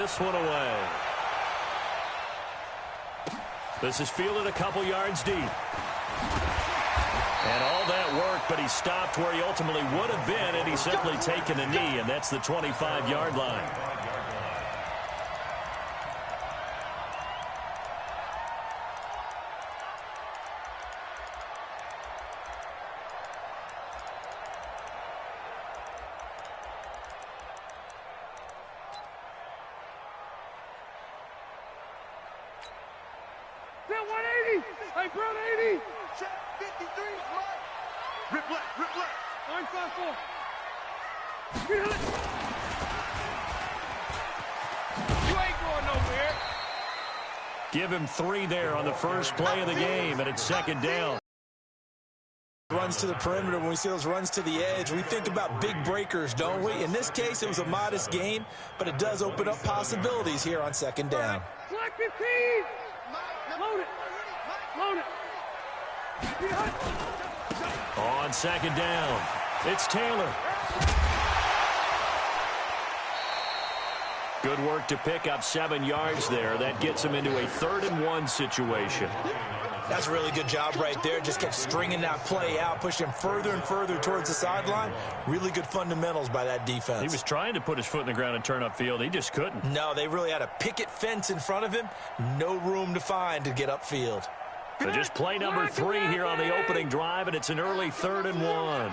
this one away. This is fielded a couple yards deep. And all that work, but he stopped where he ultimately would have been, and he's simply taken a knee, and that's the 25-yard line. Give him 3 there on the first play of the game, and it's second down. Runs to the perimeter. When we see those runs to the edge, we think about big breakers, don't we? In this case, it was a modest gain, but it does open up possibilities here on second down. Flag 15! Load it! Load it! On second down, it's Taylor. Good work to pick up 7 yards there. That gets him into a 3rd-and-1 situation. That's a really good job right there. Just kept stringing that play out, pushing him further and further towards the sideline. Really good fundamentals by that defense. He was trying to put his foot in the ground and turn upfield. He just couldn't. No, they really had a picket fence in front of him. No room to find to get upfield. So just play number 3 here on the opening drive, and it's an early 3rd-and-1.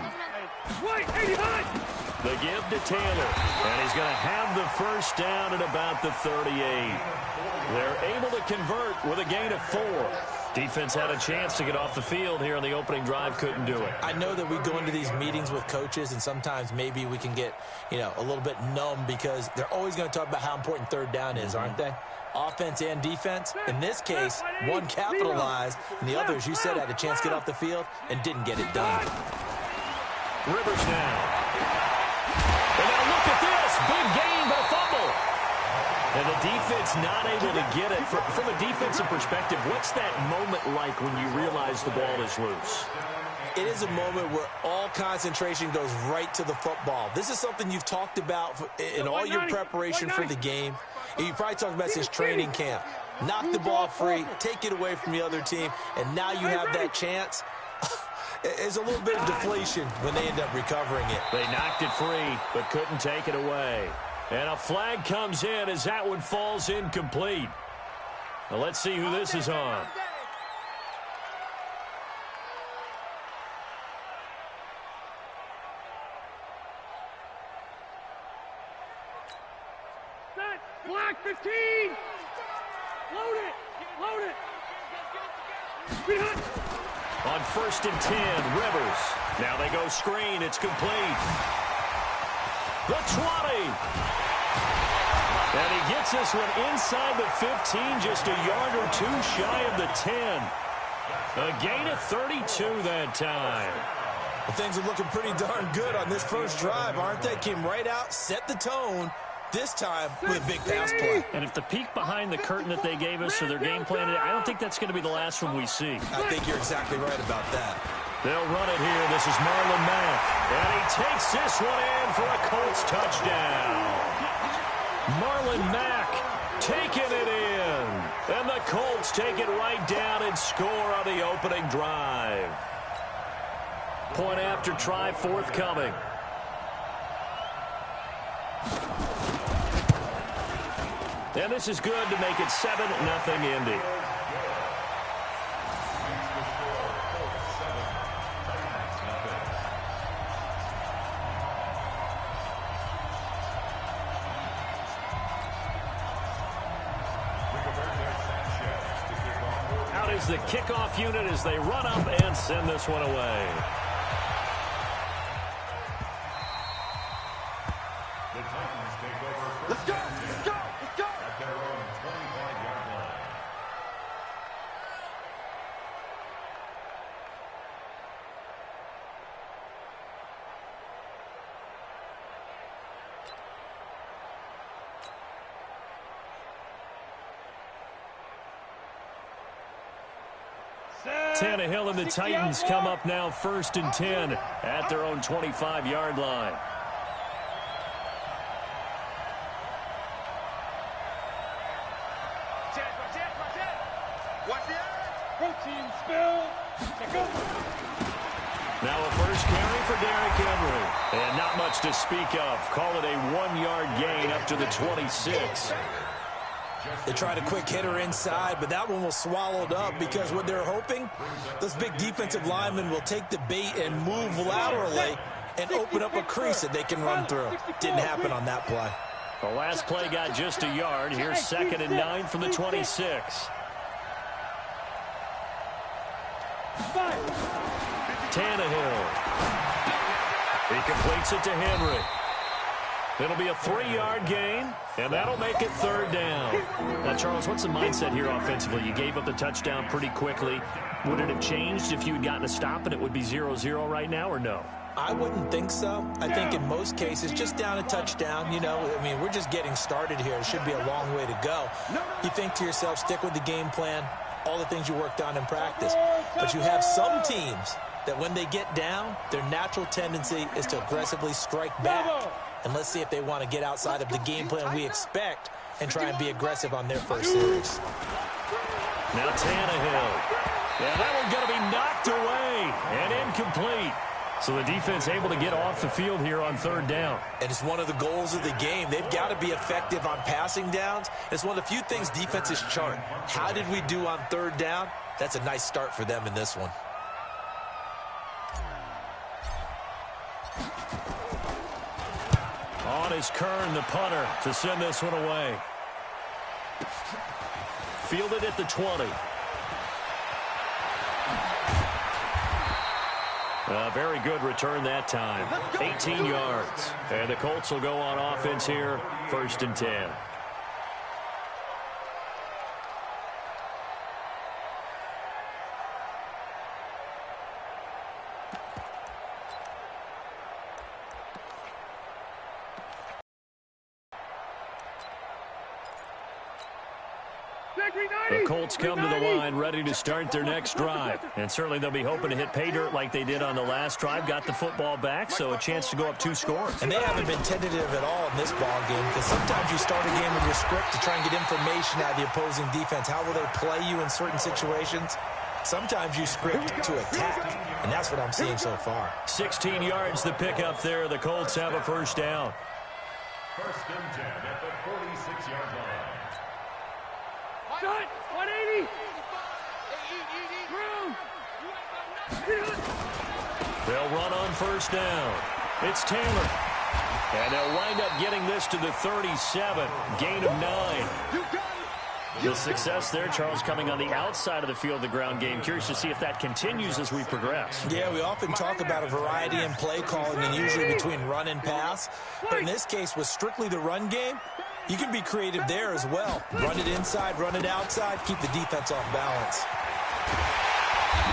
The give to Taylor, and he's going to have the first down at about the 38. They're able to convert with a gain of 4. Defense had a chance to get off the field here on the opening drive, couldn't do it. I know that we go into these meetings with coaches, and sometimes maybe we can get, a little bit numb because they're always going to talk about how important 3rd down is, aren't they? Offense and defense. In this case, one capitalized, and the other, as you said, had a chance to get off the field and didn't get it done. Rivers now. And now look at this. Big gain, but a fumble. And the defense not able to get it. From a defensive perspective, what's that moment like when you realize the ball is loose? It is a moment where all concentration goes right to the football. This is something you've talked about in all your preparation for the game. You probably talked about since training camp. Knock the ball free, take it away from the other team, and now you have that chance. It's a little bit of deflation when they end up recovering it. They knocked it free, but couldn't take it away. And a flag comes in as that one falls incomplete. Now let's see who this is on. Flag 15! Load it! Load it! On 1st and 10, Rivers. Now they go screen. It's complete. The 20. And he gets this one inside the 15, just a yard or 2 shy of the 10. A gain of 32 that time. Well, things are looking pretty darn good on this first drive, aren't they? Came right out, set the tone. This time with a big pass play. And if the peek behind the curtain that they gave us or their game plan, I don't think that's going to be the last one we see. I think you're exactly right about that. They'll run it here. This is Marlon Mack. And he takes this one in for a Colts touchdown. Marlon Mack taking it in. And the Colts take it right down and score on the opening drive. Point after try forthcoming. And this is good to make it 7-0 Indy. Out is the kickoff unit as they run up and send this one away. Let's go! Let's go! Let's go! At their own 25-yard line. Tannehill and the Titans come up now 1st and 10 at their own 25-yard line. Protein spill. Now a first carry for Derrick Henry. And not much to speak of. Call it a 1-yard gain up to the 26. They tried a quick hitter inside, but that one was swallowed up because what they're hoping, those big defensive linemen will take the bait and move laterally and open up a crease that they can run through. Didn't happen on that play. The last play got just a yard. Here's 2nd and 9 from the 26. Tannehill. He completes it to Henry. It'll be a 3-yard gain, and that'll make it 3rd down. Now, Charles, what's the mindset here offensively? You gave up the touchdown pretty quickly. Would it have changed if you had gotten a stop and it would be 0-0 right now, or no? I wouldn't think so. I think in most cases, just down a touchdown, you know, I mean, we're just getting started here. It should be a long way to go. You think to yourself, stick with the game plan, all the things you worked on in practice. But you have some teams that when they get down, their natural tendency is to aggressively strike back. And let's see if they want to get outside of the game plan we expect and try and be aggressive on their first series. Now Tannehill. Yeah, that one's going to be knocked away and incomplete. So the defense able to get off the field here on 3rd down. And it's one of the goals of the game. They've got to be effective on passing downs. It's one of the few things defenses chart. How did we do on 3rd down? That's a nice start for them in this one. On is Kern, the punter, to send this one away. Fielded at the 20. A very good return that time. 18 yards. And the Colts will go on offense here, 1st and 10. The Colts come to the line ready to start their next drive. And certainly they'll be hoping to hit pay dirt like they did on the last drive. Got the football back, so a chance to go up 2 scores. And they haven't been tentative at all in this ball game because sometimes you start a game with your script to try and get information out of the opposing defense. How will they play you in certain situations? Sometimes you script to attack, and that's what I'm seeing so far. 16 yards the pickup there. The Colts have a 1st down. 1st and 10 at the 46-yard line. Shot, 180. They'll run on 1st down. It's Taylor. And they'll wind up getting this to the 37. Gain of 9. The success there, Charles, coming on the outside of the field, the ground game. Curious to see if that continues as we progress. Yeah, we often talk about a variety in play calling and usually between run and pass. But in this case, with strictly the run game, you can be creative there as well. Run it inside, run it outside, keep the defense off balance.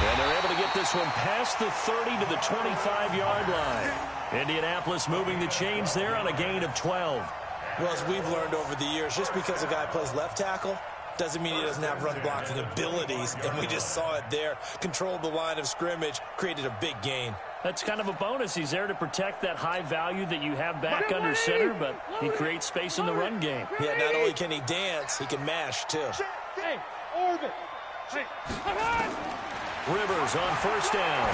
And they're able to get this one past the 30 to the 25-yard line. Indianapolis moving the chains there on a gain of 12. Well, as we've learned over the years, just because a guy plays left tackle doesn't mean he doesn't have run blocking abilities. And we just saw it there. Controlled the line of scrimmage, created a big gain. That's kind of a bonus. He's there to protect that high value that you have back under center, but he creates space in the run game. Yeah, not only can he dance, he can mash, too. Hey, orbit. Hey, come on. Rivers on 1st down.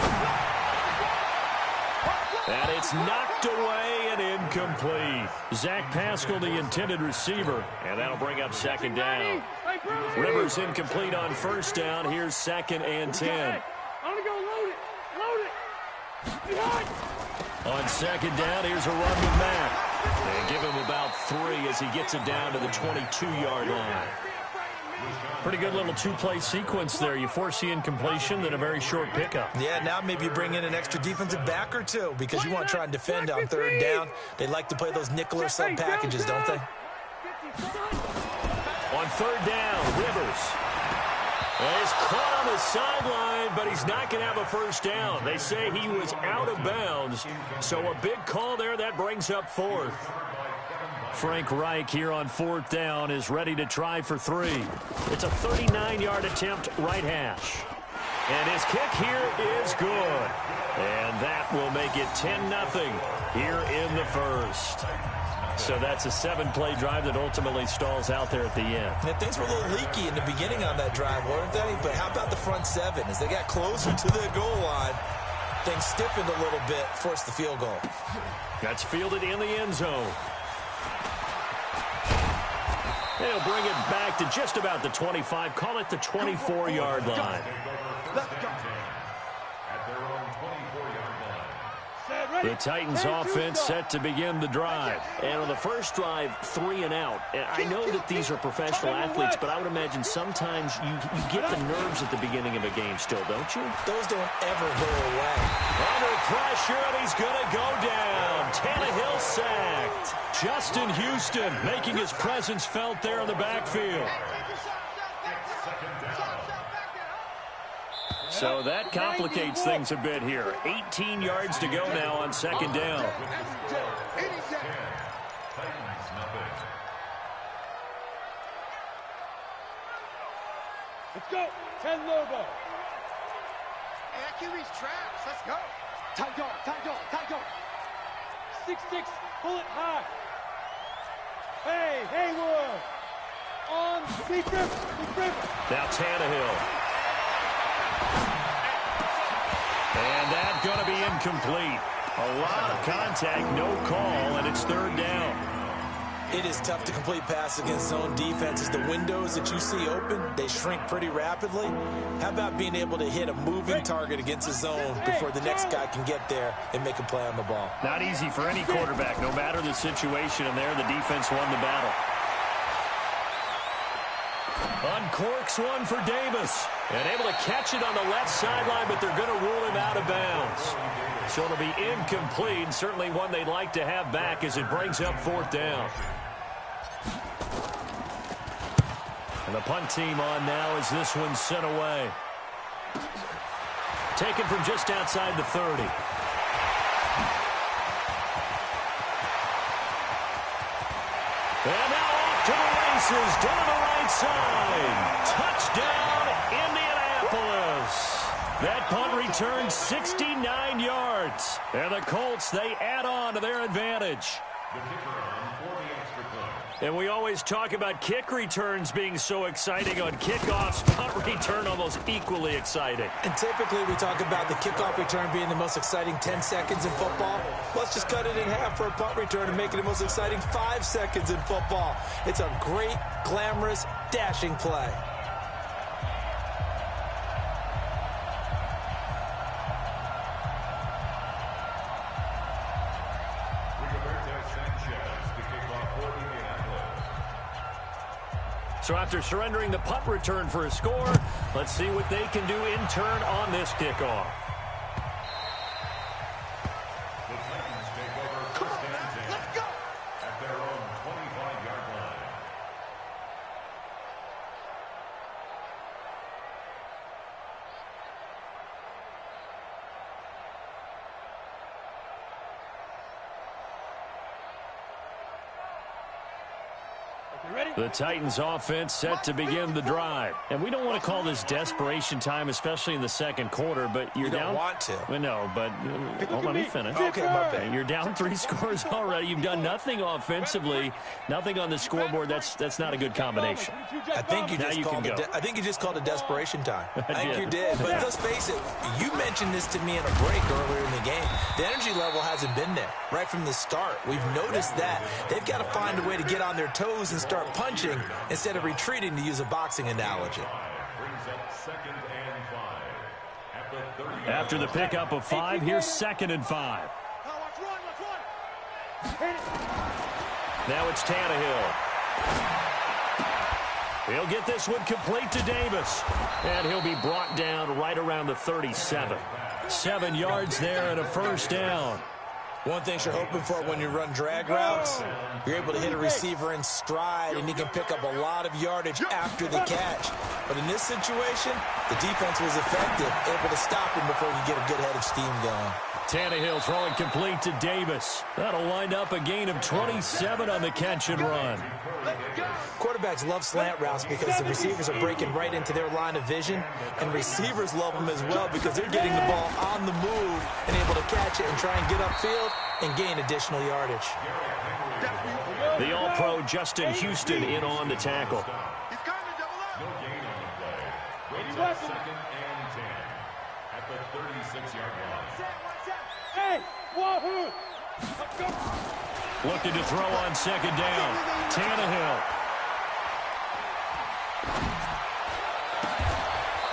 And it's knocked away and incomplete. Zach Pascal, the intended receiver, and that'll bring up 2nd down. Rivers incomplete on 1st down. Here's 2nd and 10. I'm going to go load it. Load it. On 2nd down, here's a run with Mack. They give him about 3 as he gets it down to the 22-yard line. Pretty good little 2-play sequence there. You force the incompletion, then a very short pickup. Yeah, now maybe you bring in an extra defensive back or 2 because you want to try and defend on 3rd down. They like to play those nickel or sub packages, don't they? On 3rd down, Rivers. He's caught on the sideline, but he's not going to have a 1st down. They say he was out of bounds, so a big call there. That brings up 4th. Frank Reich here on 4th down is ready to try for 3. It's a 39-yard attempt, right hash. And his kick here is good. And that will make it 10-0 here in the 1st. So that's a 7-play drive that ultimately stalls out there at the end. And things were a little leaky in the beginning on that drive, weren't they? But how about the front 7? As they got closer to the goal line, things stiffened a little bit, forced the field goal. That's fielded in the end zone. They'll bring it back to just about the 25. Call it the 24-yard line. Let's go. At their own 24-yard line. The Titans offense set to begin the drive. And on the first drive, 3 and out. And I know that these are professional athletes, but I would imagine sometimes you get the nerves at the beginning of a game still, don't you? Those don't ever go away. Under pressure, and he's going to go down. Tannehill sacked. Justin Houston making his presence felt there in the backfield. So that complicates things a bit here. 18 yards to go now on second down. Let's go. 10 Lobo. QB's trash. Let's go. Tight dog, tight dog, tight dog. 6-6, pull it high. Hey, Haywood. On Deep River. Now Tannehill. And that's going to be incomplete. A lot of contact, no call, and it's third down. It is tough to complete pass against zone defenses. The windows that you see open, they shrink pretty rapidly. How about being able to hit a moving target against a zone before the next guy can get there and make a play on the ball? Not easy for any quarterback, no matter the situation, and there the defense won the battle. Uncorks one for Davis. And able to catch it on the left sideline, but they're going to rule him out of bounds. So it'll be incomplete, certainly one they'd like to have back as it brings up fourth down. And the punt team on now as this one's sent away. Taken from just outside the 30. And now off to the races, down the right side. Touchdown, Indianapolis. That punt returned 69 yards. And the Colts, they add on to their advantage. The kicker on for the extra point. And we always talk about kick returns being so exciting on kickoffs. Punt return almost equally exciting. And typically we talk about the kickoff return being the most exciting 10 seconds in football. Let's just cut it in half for a punt return and make it the most exciting 5 seconds in football. It's a great, glamorous, dashing play. So after surrendering the punt return for a score, let's see what they can do in turn on this kickoff. The Titans take over first and 10. Let's go. At their own 25-yard line. The Titans offense set to begin the drive. And we don't want to call this desperation time, especially in the second quarter, but you're You down. don't want to. Well, no, but let me finish. Okay, my bad. You're down 3 scores already. You've done nothing offensively, nothing on the scoreboard. That's not a good combination. I think you Now just you called can it. go. I think you just called it desperation time. I think did. you did. But let's face it, you mentioned this to me in a break earlier in the game. The energy level hasn't been there right from the start. We've noticed that. They've got to find a way to get on their toes and start punching instead of retreating, to use a boxing analogy. Brings up second and 5. At the 30. After the pickup of 5, here's second and 5. Now it's Tannehill. He'll get this one complete to Davis. And he'll be brought down right around the 37. 7 yards there and a first down. One thing you're hoping for when you run drag routes, you're able to hit a receiver in stride, and he can pick up a lot of yardage after the catch. But in this situation, the defense was effective, able to stop him before he could get a good head of steam going. Tannehill throwing complete to Davis. That'll wind up a gain of 27 on the catch and run. Quarterbacks love slant routes because the receivers are breaking right into their line of vision, and receivers love them as well because they're getting the ball on the move and able to catch it and try and get upfield and gain additional yardage. Derrick Henry, The All-Pro Justin Houston in on the tackle. He's coming to double up. No gain on the play. Brings up 2nd and 10 at the 36-yard line. Hey, wahoo! Looking to throw on 2nd down. Tannehill.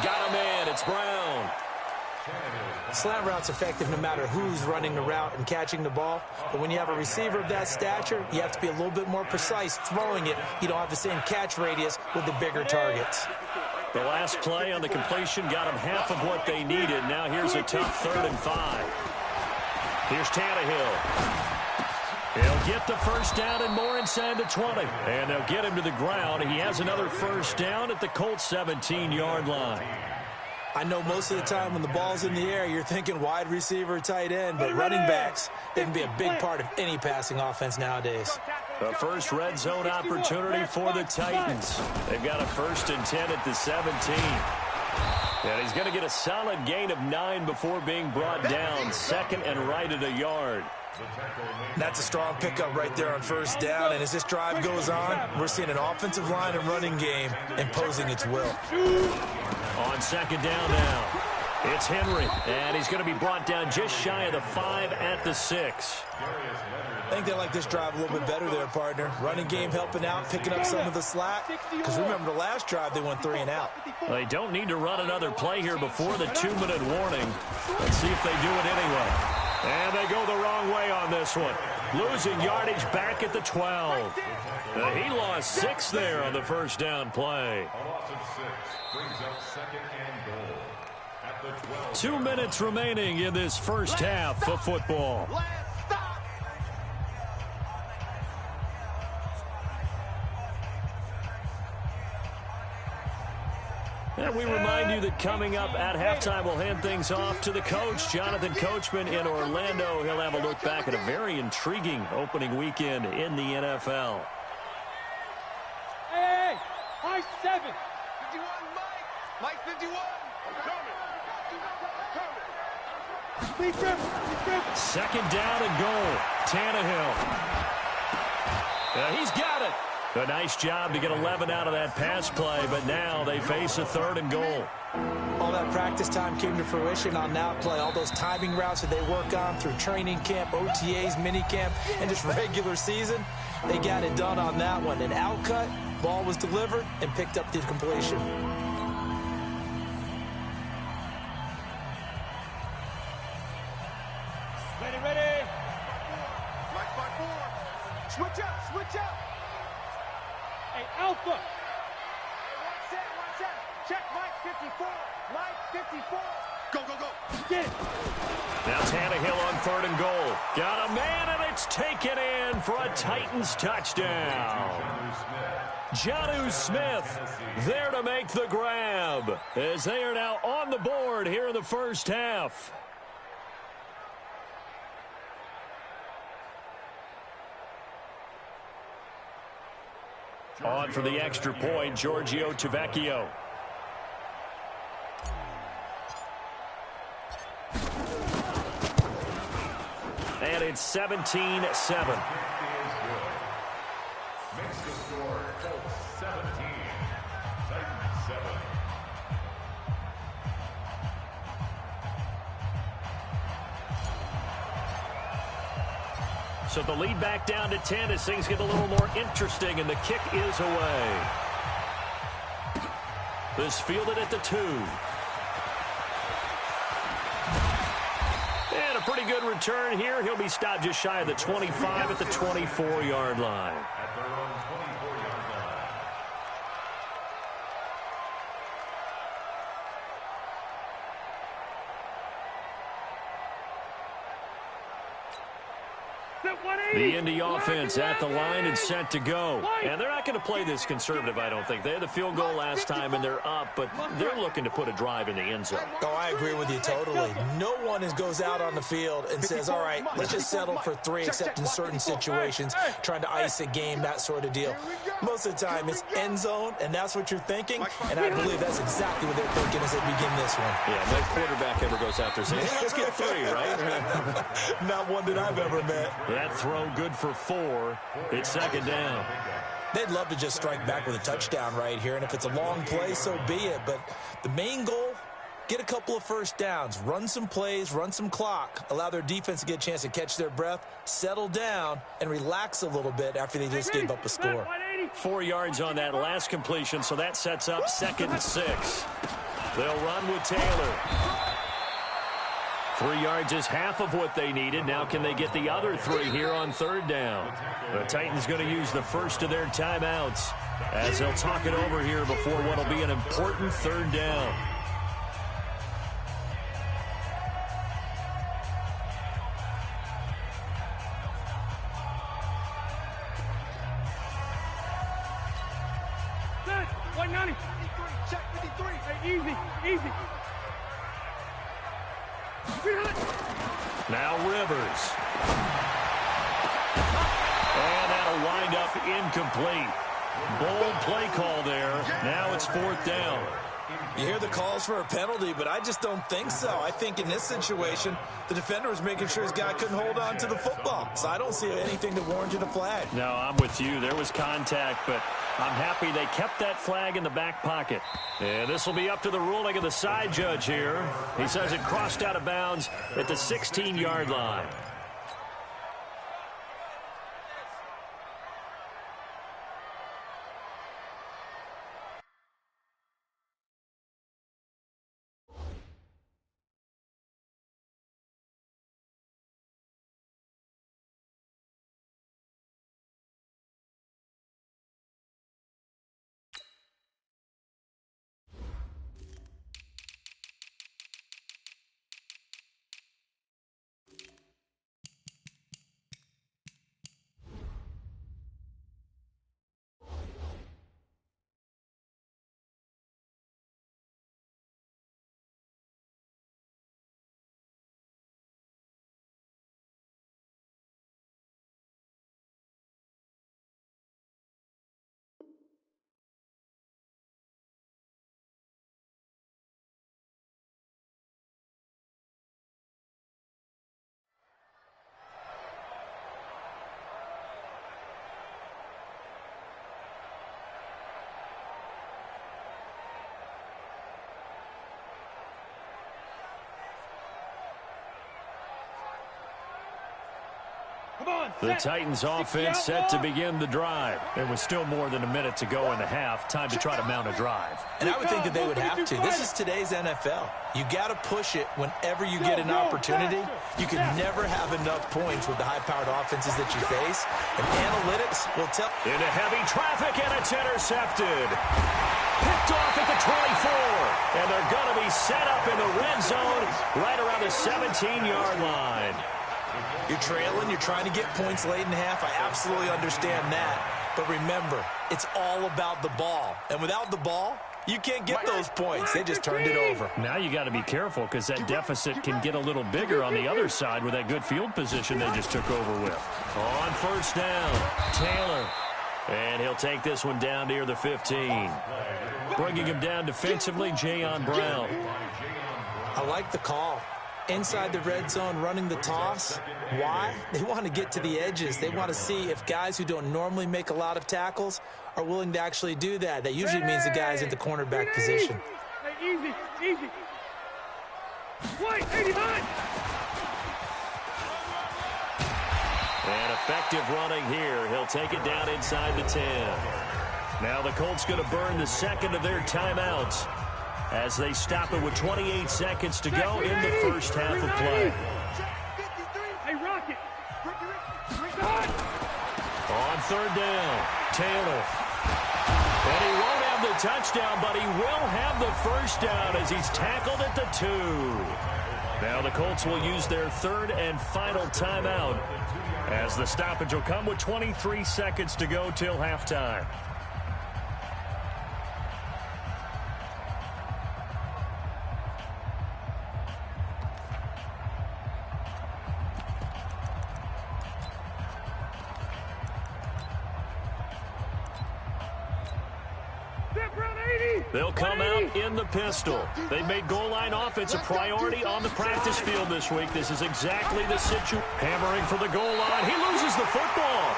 Got him in. It's Brown. Slant route's effective no matter who's running the route and catching the ball. But when you have a receiver of that stature, you have to be a little bit more precise throwing it. You don't have the same catch radius with the bigger targets. The last play on the completion got them half of what they needed. Now here's a tough 3rd and 5. Here's Tannehill. He'll get the first down and more inside the 20. And they'll get him to the ground. He has another first down at the Colts 17-yard line. I know most of the time when the ball's in the air, you're thinking wide receiver, tight end, but running backs, they can be a big part of any passing offense nowadays. The first red zone opportunity for the Titans. They've got a 1st and 10 at the 17. And he's going to get a solid gain of 9 before being brought down. 2nd and right at a yard. That's a strong pickup right there on 1st down. And as this drive goes on, we're seeing an offensive line and running game imposing its will. On 2nd down now, it's Henry. And he's going to be brought down just shy of the 5 at the 6. I think they like this drive a little bit better there, partner. Running game helping out, picking up some of the slack. Because remember, the last drive, they went 3 and out. They don't need to run another play here before the 2-minute warning. Let's see if they do it anyway. And they go the wrong way on this one. Losing yardage back at the 12. He lost 6 there on the first down play. A loss of 6 brings up 2nd and goal at the 12. 2 minutes remaining in this first half of football. And we remind you that coming up at halftime, we'll hand things off to the coach, Jonathan Coachman in Orlando. He'll have a look back at a very intriguing opening weekend in the NFL. Hey, high 7. 51, Mike 51. Coming. 2nd down and goal. Tannehill. He's got it. A nice job to get 11 out of that pass play, but now they face a 3rd and goal. All that practice time came to fruition on that play. All those timing routes that they work on through training camp, OTAs, minicamp, and just regular season, they got it done on that one. An outcut, ball was delivered, and picked up the completion. Ready. Mike 5-4. Switch up. Hey, Alpha. One set. Check Mike 54. Mike 54. Go. Get it. Now Tannehill on 3rd and goal. Got a man, and it's taken in for a Titans touchdown. Jonnu Smith there to make the grab as they are now on the board here in the first half. On for the extra point, Giorgio Tavecchio. And it's 17-7. Makes the score Colts 17, Titans 7. So the lead back down to 10 as things get a little more interesting, and the kick is away. This fielded at the 2. And a pretty good return here. He'll be stopped just shy of the 25 at the 24-yard line. At their own 24-yard line. The Indy offense at the line and set to go. And they're not going to play this conservative, I don't think. They had the field goal last time, and they're up, but they're looking to put a drive in the end zone. Oh, I agree with you totally. No one goes out on the field and says, all right, let's just settle for 3, except in certain situations, trying to ice a game, that sort of deal. Most of the time, it's end zone, and that's what you're thinking, and I believe that's exactly what they're thinking as they begin this one. Yeah, no quarterback ever goes out there saying, hey, let's get 3, right? Not one that I've ever met. That throw good for 4. It's second down. They'd love to just strike back with a touchdown right here, and if it's a long play, so be it. But the main goal, get a couple of first downs, run some plays, run some clock, allow their defense to get a chance to catch their breath, settle down, and relax a little bit after they just gave up a score. 4 yards on that last completion, so that sets up 2nd and 6. They'll run with Taylor. 3 yards is half of what they needed. Now can they get the other 3 here on 3rd down? The Titans going to use the first of their timeouts as they'll talk it over here before what will be an important 3rd down. Check 53. Hey, easy. Now Rivers. And that'll wind up incomplete. Bold play call there. Now it's 4th down. You hear the calls for a penalty, but I just don't think so. I think in this situation, the defender was making sure his guy couldn't hold on to the football. So I don't see anything that warranted a flag. No, I'm with you. There was contact, but I'm happy they kept that flag in the back pocket. And this will be up to the ruling of the side judge here. He says it crossed out of bounds at the 16-yard line. The Titans offense set to begin the drive. There was still more than a minute to go in the half. Time to try to mount a drive. And I would think that they would have to. This is today's NFL. You got to push it whenever you get an opportunity. You can never have enough points with the high-powered offenses that you face. And analytics will tell. Into heavy traffic, and it's intercepted. Picked off at the 24. And they're going to be set up in the red zone right around the 17-yard line. You're trailing, you're trying to get points late in half. I absolutely understand that. But remember, it's all about the ball. And without the ball, you can't get those points. They just turned it over. Now you got to be careful because that deficit can get a little bigger on the other side with that good field position they just took over with. On 1st down, Taylor. And he'll take this one down near the 15. Bringing him down defensively, Jayon Brown. I like the call. Inside the red zone, running the toss. Why? They want to get to the edges. They want to see if guys who don't normally make a lot of tackles are willing to actually do that. That usually means the guy's at the cornerback position. Easy. White, 89. And effective running here. He'll take it down inside the 10. Now the Colts going to burn the 2nd of their timeouts as they stop it with 28 seconds to go in the first half of play. Hey, Rocket. On 3rd down, Taylor. And he won't have the touchdown, but he will have the first down as he's tackled at the 2. Now the Colts will use their 3rd and final timeout as the stoppage will come with 23 seconds to go till halftime. They'll come out in the pistol. They made goal line offense a priority on the practice field this week. This is exactly the situation. Hammering for the goal line. He loses the football.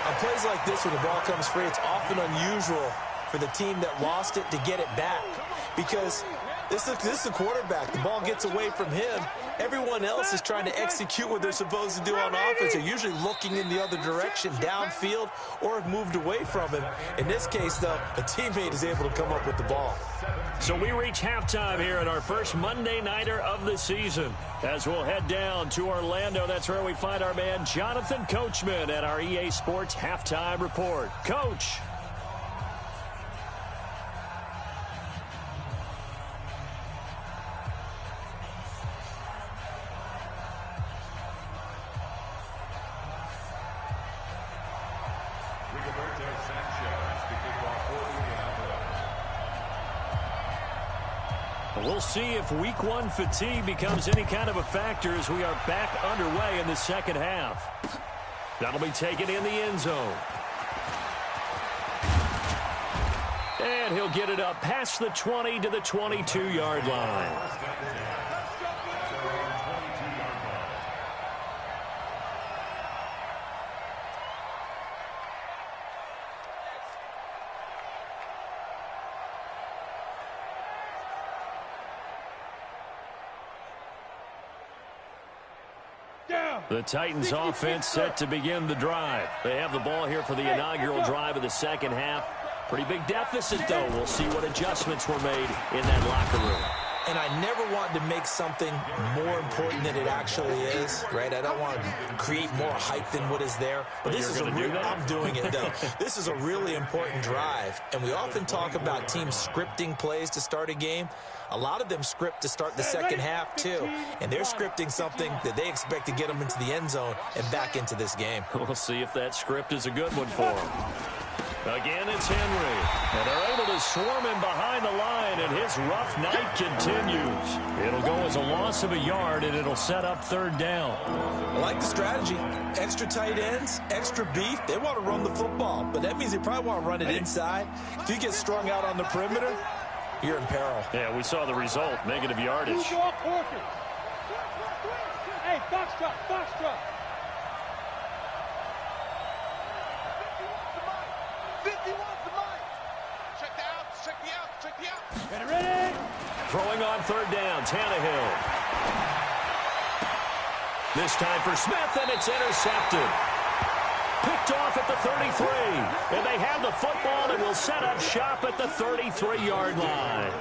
On plays like this, when the ball comes free, it's often unusual for the team that lost it to get it back, because this is the quarterback. The ball gets away from him. Everyone else is trying to execute what they're supposed to do on offense. They're usually looking in the other direction, downfield, or have moved away from him. In this case, though, a teammate is able to come up with the ball. So we reach halftime here in our first Monday Nighter of the season. As we'll head down to Orlando, that's where we find our man Jonathan Coachman at our EA Sports Halftime Report. Coach. We'll see if week one fatigue becomes any kind of a factor as we are back underway in the second half. That'll be taken in the end zone. And he'll get it up past the 20 to the 22-yard line. The Titans offense set to begin the drive. They have the ball here for the inaugural drive of the second half. Pretty big deficit, though. We'll see what adjustments were made in that locker room. And I never want to make something more important than it actually is, right? I don't want to create more hype than what is there. But this is I'm doing it, though. This is a really important drive. And we often talk about teams scripting plays to start a game. A lot of them script to start the second half, too. And they're scripting something that they expect to get them into the end zone and back into this game. We'll see if that script is a good one for them. Again, it's Henry. And they're able to swarm him behind the line, and his rough night continues. It'll go as a loss of a yard, and it'll set up third down. I like the strategy. Extra tight ends, extra beef. They want to run the football, but that means they probably want to run it inside. If you get strung out on the perimeter, you're in peril. Yeah, we saw the result, negative yardage. Hey, foxtrot, foxtrot. 51's the mic. Check the outs, check the outs, check the outs. Ready, ready. Throwing on third down, Tannehill. This time for Smith, and it's intercepted. Picked off at the 33. And they have the football and will set up shop at the 33-yard line.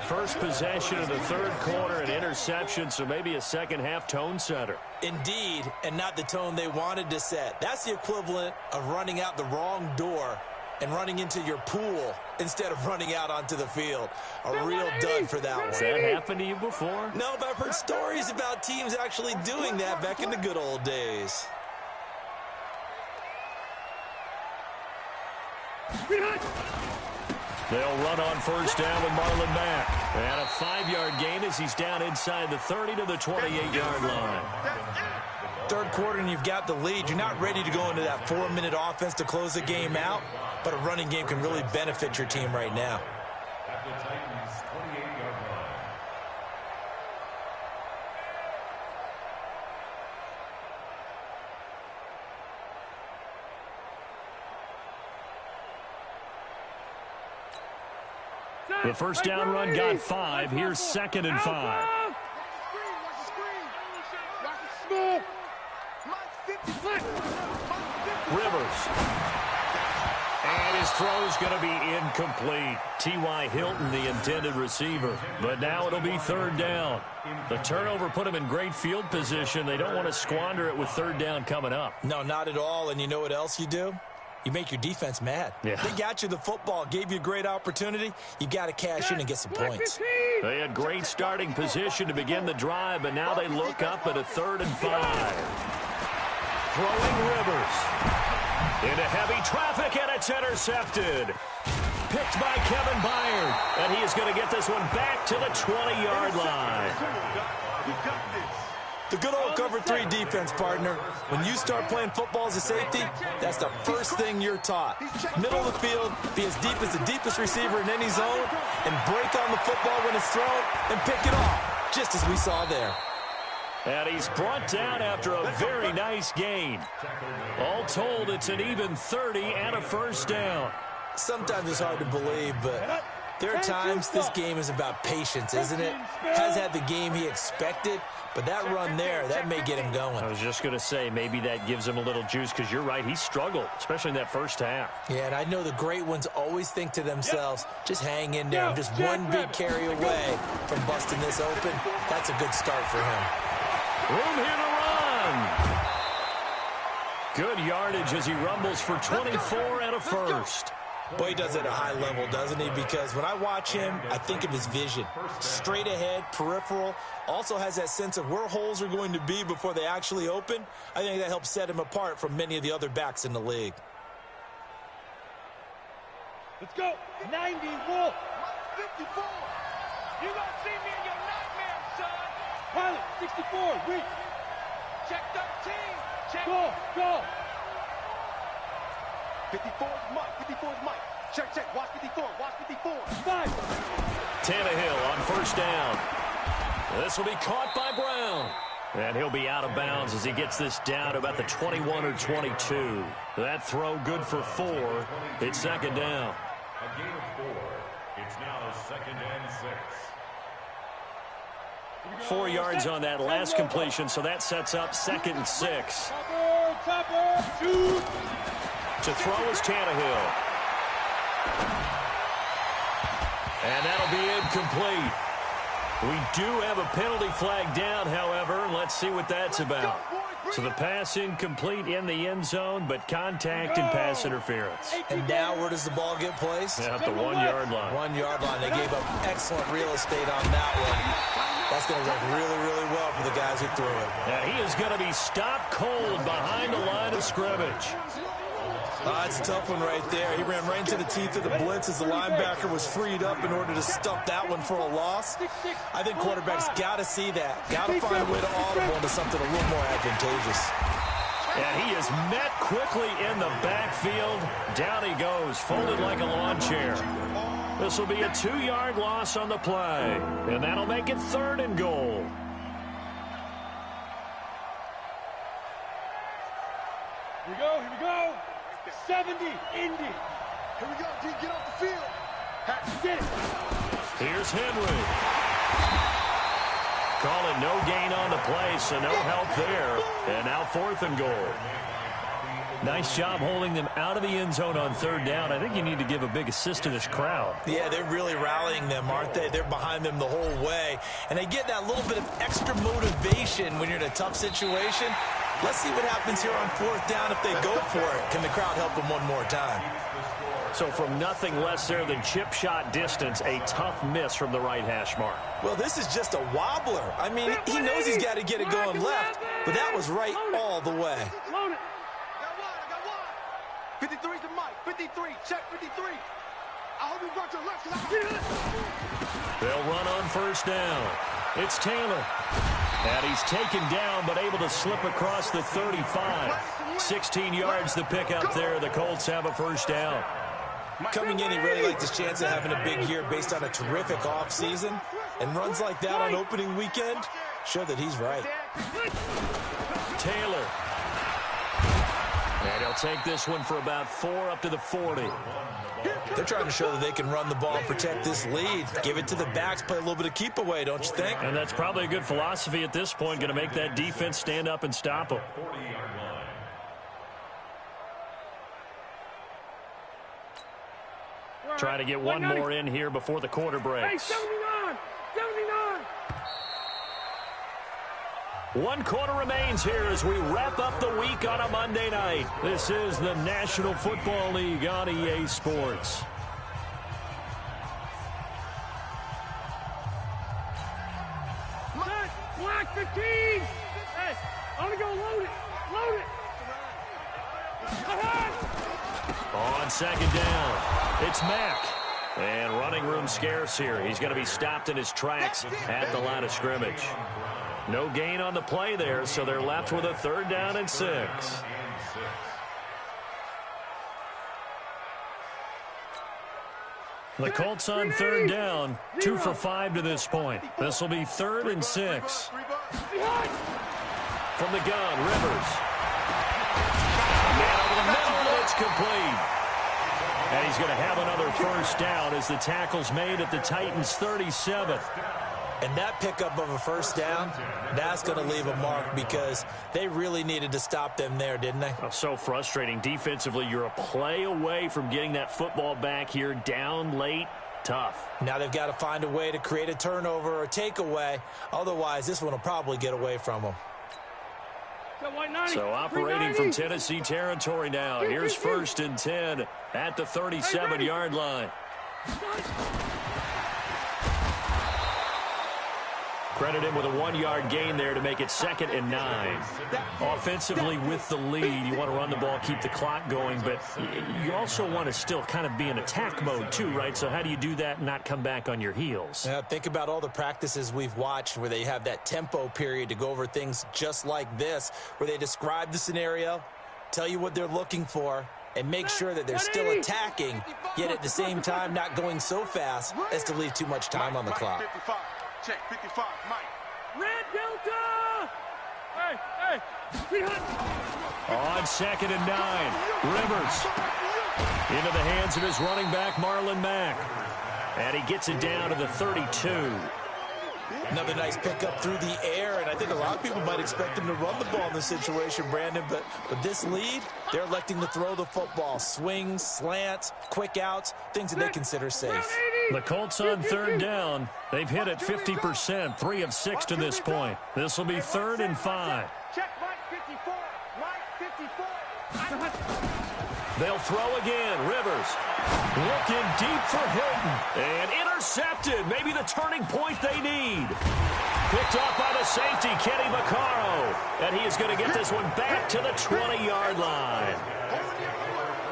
First possession of the third quarter, an interception, so maybe a second-half tone setter. Indeed, and not the tone they wanted to set. That's the equivalent of running out the wrong door and running into your pool instead of running out onto the field. A real dud for that one. Has that happened to you before? No, but I've heard stories about teams actually doing that back in the good old days. They'll run on first down with Marlon Mack. And a 5-yard gain as he's down inside the 30 to the 28-yard line. Third quarter and you've got the lead. You're not ready to go into that 4-minute offense to close the game out, but a running game can really benefit your team right now. At the Titans' 28-yard line. The first down run got 5. Here's 2nd and 5. Rivers. And his throw's going to be incomplete. T.Y. Hilton, the intended receiver. But now it'll be third down. The turnover put him in great field position. They don't want to squander it with third down coming up. No, not at all. And you know what else you do? You make your defense mad. Yeah. They got you the football, gave you a great opportunity. You got to cash in and get some points. They had great starting position to begin the drive, but now they look up at a 3rd and 5. Throwing Rivers. Into heavy traffic, and it's intercepted. Picked by Kevin Byard, and he is going to get this one back to the 20-yard line. You got this. The good old cover 3 defense, partner. When you start playing football as a safety, that's the first thing you're taught. Middle of the field, be as deep as the deepest receiver in any zone, and break on the football when it's thrown, and pick it off, just as we saw there. And he's brought down after a very nice gain. All told, it's an even 30 and a first down. Sometimes it's hard to believe, but there are times this game is about patience, isn't it? Has had the game he expected, but that run there, that may get him going. I was just going to say, maybe that gives him a little juice, because you're right, he struggled, especially in that first half. Yeah, and I know the great ones always think to themselves, just hang in there. I'm just one big carry away from busting this open. That's a good start for him. Room here to run. Good yardage as he rumbles for 24 and a first. Boy, he does it at a high level, doesn't he? Because when I watch him, I think of his vision. Straight ahead, peripheral. Also has that sense of where holes are going to be before they actually open. I think that helps set him apart from many of the other backs in the league. Let's go. 90, Wolf. 54. You don't see me in your nightmare, son. Pilot, 64, reach. Check 13. Check. Go. 54 is Mike. 54 is Mike. Check. Watch 54. Watch 54. 5. Tannehill on first down. This will be caught by Brown. And he'll be out of bounds as he gets this down to about the 21 or 22. That throw good for 4. It's second down. A gain of 4. It's now second and 6. 4 yards on that last completion, so that sets up second and 6. Topper, shoot. To throw is Tannehill. And that'll be incomplete. We do have a penalty flag down, however. Let's see what that's about. So the pass incomplete in the end zone, but contact and pass interference. And now where does the ball get placed? At the 1 yard line. 1 yard line. They gave up excellent real estate on that one. That's going to work really, really well for the guys who threw it. And he is going to be stopped cold behind the line of scrimmage. That's a tough one right there. He ran right into the teeth of the blitz as the linebacker was freed up in order to stuff that one for a loss. I think quarterbacks got to see that. Got to find a way to audible into something a little more advantageous. And he is met quickly in the backfield. Down he goes, folded like a lawn chair. This will be a 2-yard loss on the play. And that'll make it 3rd and goal. Here we go. 70, Indy. Here we go, D. Get off the field. Get it. Here's Henry. Call it no gain on the play, so no help there. And now 4th and goal. Nice job holding them out of the end zone on 3rd down. I think you need to give a big assist to this crowd. Yeah, they're really rallying them, aren't they? They're behind them the whole way. And they get that little bit of extra motivation when you're in a tough situation. Let's see what happens here on 4th down if they go for it. Can the crowd help them one more time? So from nothing less there than chip shot distance, a tough miss from the right hash mark. Well, this is just a wobbler. I mean, he knows he's got to get it going left, but that was right all the way. Load it. I got one. 53 to Mike. 53. Check 53. I hope you brought your left. They'll run on 1st down. It's Taylor. And he's taken down, but able to slip across the 35. 16 yards to pick up there. The Colts have a 1st down. Coming in, he really liked his chance of having a big year based on a terrific offseason. And runs like that on opening weekend show that he's right. Taylor. And he'll take this one for about 4 up to the 40. They're trying to show that they can run the ball and protect this lead. Give it to the backs, play a little bit of keep away, don't you think? And that's probably a good philosophy at this point, going to make that defense stand up and stop them. Try to get one more in here before the quarter breaks. Hey, 79! 79! 1 quarter remains here as we wrap up the week on a Monday night. This is the National Football League on EA Sports. Black 15! Hey, I'm going to go load it! Load it! On 2nd down, it's Mack. And running room scarce here. He's going to be stopped in his tracks at the line of scrimmage. No gain on the play there, so they're left with a 3rd down and 6. The Colts on 3rd down, 2 for 5 to this point. This will be 3rd and 6. From the gun, Rivers. Man over the middle, and it's complete. And he's going to have another 1st down as the tackle's made at the Titans' 37. And that pickup of a 1st down, that's going to leave a mark because they really needed to stop them there, didn't they? Oh, so frustrating. Defensively, you're a play away from getting that football back here, down late. Tough. Now they've got to find a way to create a turnover or takeaway. Otherwise, this one will probably get away from them. So operating from Tennessee territory now. Here's 1st and 10 at the 37-yard line. Credit him with a 1-yard gain there to make it 2nd and 9. Offensively with the lead, you want to run the ball, keep the clock going, but you also want to still kind of be in attack mode too, right? So how do you do that and not come back on your heels? Yeah, think about all the practices we've watched where they have that tempo period to go over things just like this, where they describe the scenario, tell you what they're looking for, and make sure that they're still attacking, yet at the same time not going so fast as to leave too much time on the clock. 55. Check 55, Mike. Red Delta! Hey! On 2nd and 9, Rivers into the hands of his running back, Marlon Mack. And he gets it down to the 32. Another nice pickup through the air, and I think a lot of people might expect him to run the ball in this situation, Brandon, but with this lead, they're electing to throw the football. Swings, slants, quick outs, things that they consider safe. The Colts on 3rd down. They've hit it 50%, 3 of 6 to this point. This will be 3rd and 5. Check Mike 54. Mike 54. They'll throw again. Rivers looking deep for Hilton. And intercepted. Maybe the turning point they need. Picked off by the safety, Kenny Vaccaro. And he is going to get this one back to the 20-yard line.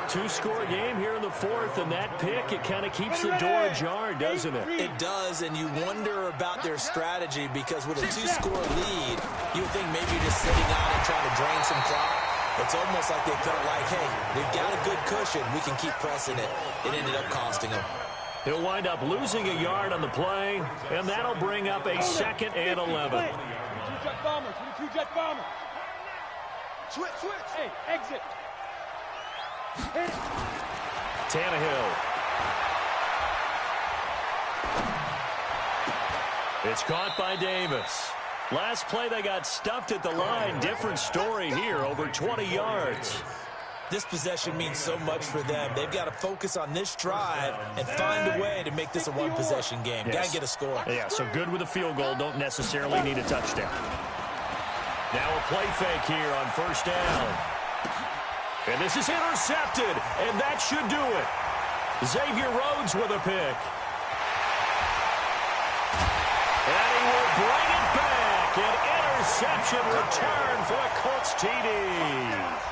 2-score game here in the 4th, and that pick, it kind of keeps the door ajar, doesn't it? It does, and you wonder about their strategy because with a 2-score lead, you would think maybe just sitting on and trying to drain some clock. It's almost like they felt like, hey, we've got a good cushion. We can keep pressing it. It ended up costing them. He'll wind up losing a yard on the play, and that'll bring up a 2nd and 11. Two-jet bombers. Two-jet bomber. Switch. Hey, exit. Tannehill. It's caught by Davis. Last play, they got stuffed at the line. Different story here, over 20 yards. This possession means so much for them. They've got to focus on this drive and find a way to make this a one-possession game. Yes. Got to get a score. Yeah, so good with a field goal. Don't necessarily need a touchdown. Now a play fake here on 1st down. And this is intercepted, and that should do it. Xavier Rhodes with a pick. And he will bring it back. An interception return for a Colts TD.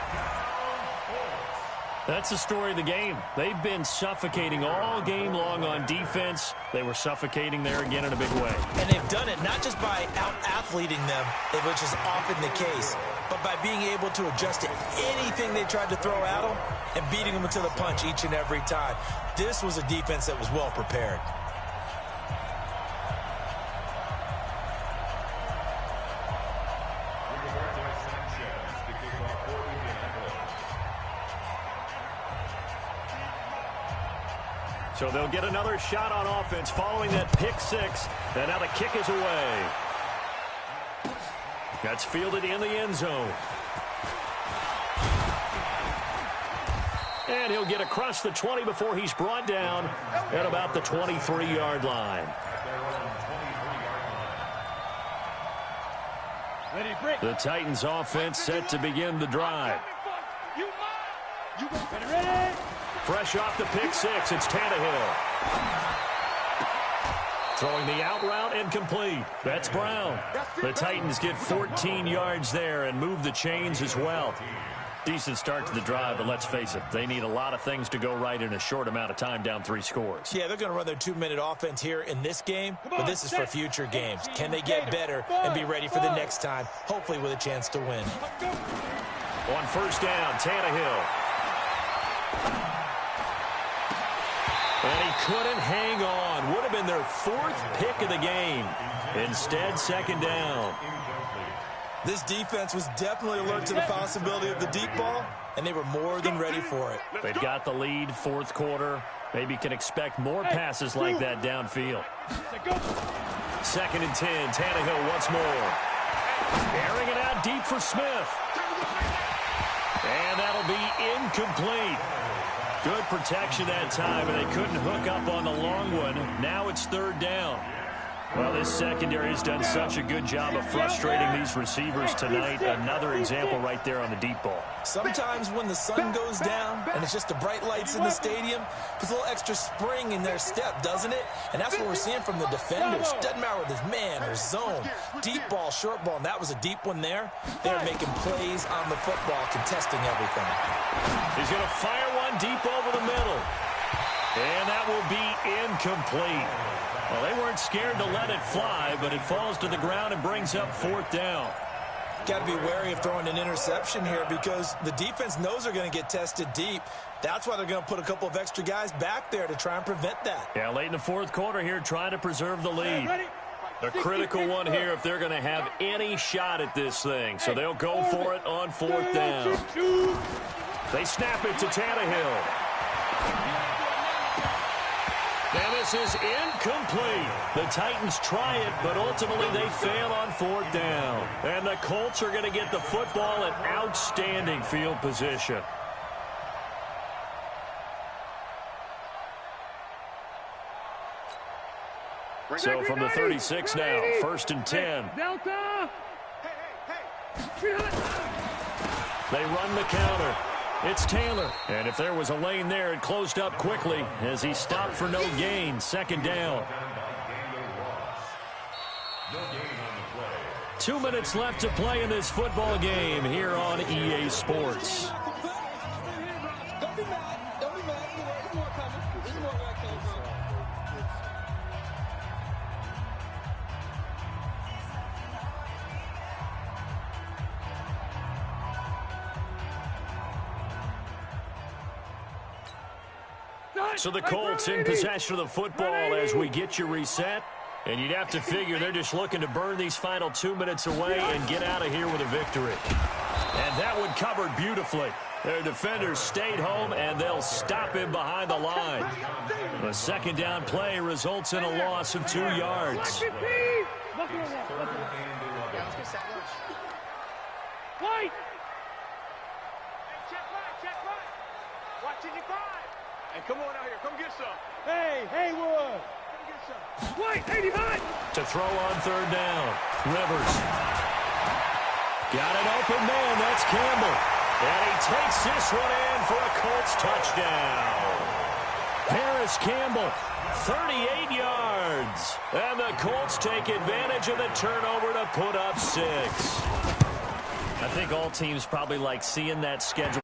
That's the story of the game. They've been suffocating all game long on defense. They were suffocating there again in a big way. And they've done it not just by out-athleting them, which is often the case, but by being able to adjust to anything they tried to throw at them and beating them to the punch each and every time. This was a defense that was well prepared. So they'll get another shot on offense following that pick 6. And now the kick is away. That's fielded in the end zone. And he'll get across the 20 before he's brought down at about the 23-yard line. The Titans offense set to begin the drive. Fresh off the pick 6, it's Tannehill. Throwing the out route and complete. That's Brown. The Titans get 14 yards there and move the chains as well. Decent start to the drive, but let's face it, they need a lot of things to go right in a short amount of time down 3 scores. Yeah, they're going to run their 2-minute offense here in this game, but this is for future games. Can they get better and be ready for the next time, hopefully with a chance to win? On first down, Tannehill. And he couldn't hang on. Would have been their 4th pick of the game. Instead, second down. This defense was definitely alert to the possibility of the deep ball, and they were more than ready for it. They've got the lead, 4th quarter. Maybe can expect more passes like that downfield. Second and 10, Tannehill once more. Airing it out deep for Smith. And that'll be incomplete. Good protection that time, and they couldn't hook up on the long one. Now it's 3rd down. Well, this secondary has done such a good job of frustrating these receivers tonight. Another example right there on the deep ball. Sometimes when the sun goes down and it's just the bright lights in the stadium, puts a little extra spring in their step, doesn't it? And that's what we're seeing from the defenders. Doesn't matter whether it's man or zone. Deep ball, short ball, and that was a deep one there. They're making plays on the football, contesting everything. He's going to fire one deep over the middle. And that will be incomplete. Well, they weren't scared to let it fly, but it falls to the ground and brings up 4th down. Got to be wary of throwing an interception here because the defense knows they're going to get tested deep. That's why they're going to put a couple of extra guys back there to try and prevent that. Yeah, late in the 4th quarter here, trying to preserve the lead. A critical one here if they're going to have any shot at this thing. So they'll go for it on 4th down. They snap it to Tannehill. And this is incomplete. The Titans try it, but ultimately they fail on 4th down. And the Colts are going to get the football in outstanding field position. So from the 36 now, 1st and 10. Delta! They run the counter. It's Taylor. And if there was a lane there, it closed up quickly as he stopped for no gain. 2nd down. 2 minutes left to play in this football game here on EA Sports. Don't be mad. Don't be mad. There's more coming. There's more where I came from. So the Colts in possession of the football as we get you reset. And you'd have to figure they're just looking to burn these final 2 minutes away and get out of here with a victory. And that one covered beautifully. Their defenders stayed home, and they'll stop him behind the line. The 2nd down play results in a loss of 2 yards. White! Check right. Watching your five. Hey, come on out here. Come get some. Hey, Haywood! Come get some. White, 85! To throw on 3rd down. Rivers. Got an open man. That's Campbell. And he takes this one in for a Colts touchdown. Paris Campbell, 38 yards. And the Colts take advantage of the turnover to put up 6. I think all teams probably like seeing that schedule.